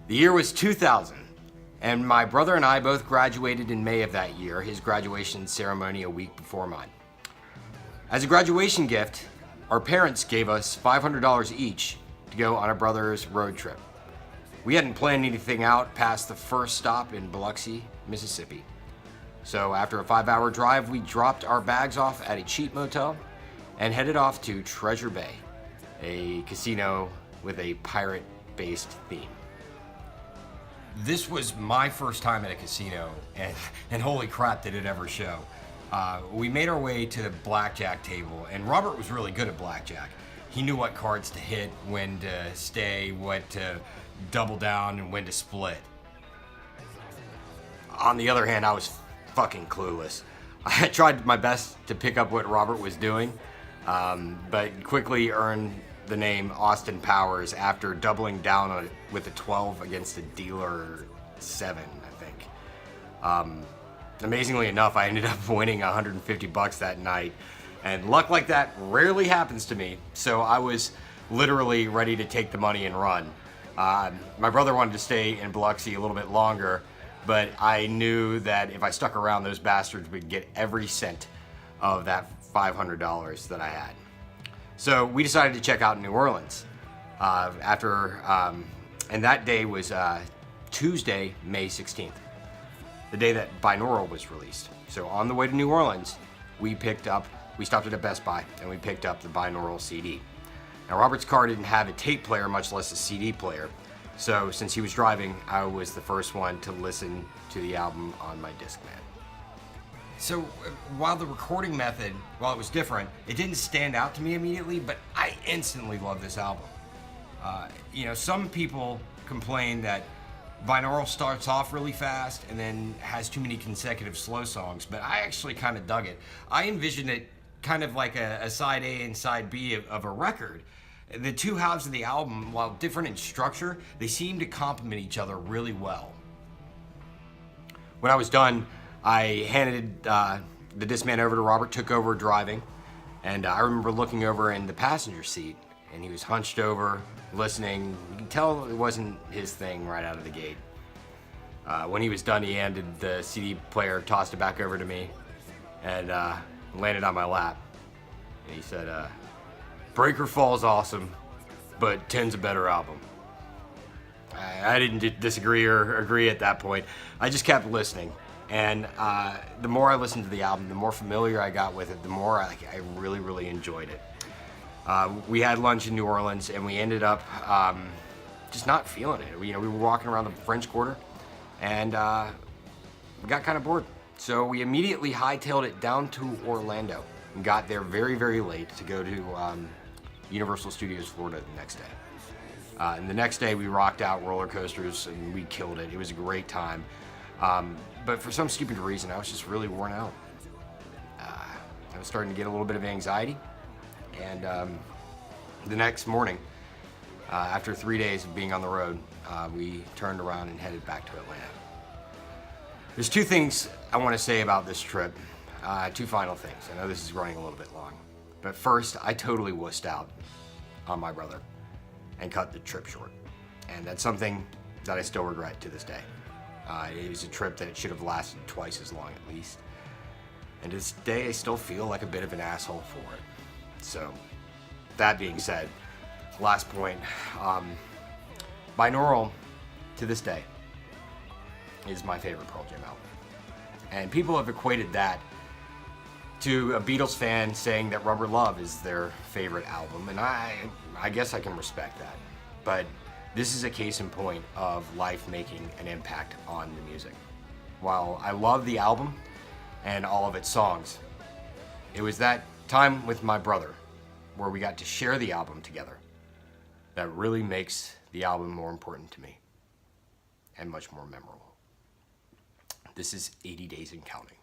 The year was 2000, and my brother and I both graduated in May of that year, his graduation ceremony a week before mine. As a graduation gift, our parents gave us $500 each to go on a brother's road trip. We hadn't planned anything out past the first stop in Biloxi, Mississippi. So after a 5-hour drive, we dropped our bags off at a cheap motel and headed off to Treasure Bay, a casino with a pirate-based theme. This was my first time at a casino, and holy crap did it ever show. We made our way to the blackjack table, and Robert was really good at blackjack. He knew what cards to hit, when to stay, what to double down, and when to split. On the other hand, I was fucking clueless. I tried my best to pick up what Robert was doing, but quickly earned the name Austin Powers after doubling down on it with a 12 against a dealer 7, I think. Amazingly enough, I ended up winning $150 that night, and luck like that rarely happens to me, so I was literally ready to take the money and run. My brother wanted to stay in Biloxi a little bit longer, but I knew that if I stuck around, those bastards would get every cent of that $500 that I had. So we decided to check out New Orleans. And that day was Tuesday, May 16th, the day that Binaural was released. So on the way to New Orleans, we stopped at a Best Buy and we picked up the Binaural CD. Now Robert's car didn't have a tape player, much less a CD player. So since he was driving, I was the first one to listen to the album on my Discman. So while the recording method, while it was different, it didn't stand out to me immediately, but I instantly love this album. Some people complain that Binaural starts off really fast and then has too many consecutive slow songs, but I actually kind of dug it. I envisioned it kind of like a side A and side B of a record. The two halves of the album, while different in structure, they seem to complement each other really well. When I was done, I handed the Discman over to Robert, took over driving, and I remember looking over in the passenger seat, and he was hunched over, listening. You can tell it wasn't his thing right out of the gate. When he was done, he handed the CD player, tossed it back over to me, and landed on my lap. And he said, "Breaker Fall's awesome, but 10's a better album." I didn't disagree or agree at that point. I just kept listening. And the more I listened to the album, the more familiar I got with it, the more I really, really enjoyed it. We had lunch in New Orleans, and we ended up just not feeling it. We were walking around the French Quarter, and we got kind of bored. So we immediately hightailed it down to Orlando and got there very, very late to go to Universal Studios Florida the next day. And the next day, we rocked out roller coasters, and we killed it. It was a great time. But for some stupid reason, I was just really worn out. I was starting to get a little bit of anxiety. And the next morning, after 3 days of being on the road, we turned around and headed back to Atlanta. There's two things I want to say about this trip. Two final things. I know this is running a little bit long. But first, I totally wussed out on my brother and cut the trip short. And that's something that I still regret to this day. It was a trip that should have lasted twice as long at least. And to this day, I still feel like a bit of an asshole for it. So, that being said, last point, Binaural, to this day, is my favorite Pearl Jam album. And people have equated that to a Beatles fan saying that Rubber Love is their favorite album, and I guess I can respect that. But this is a case in point of life making an impact on the music. While I love the album and all of its songs, it was that time with my brother where we got to share the album together that really makes the album more important to me and much more memorable. This is 80 Days and Counting.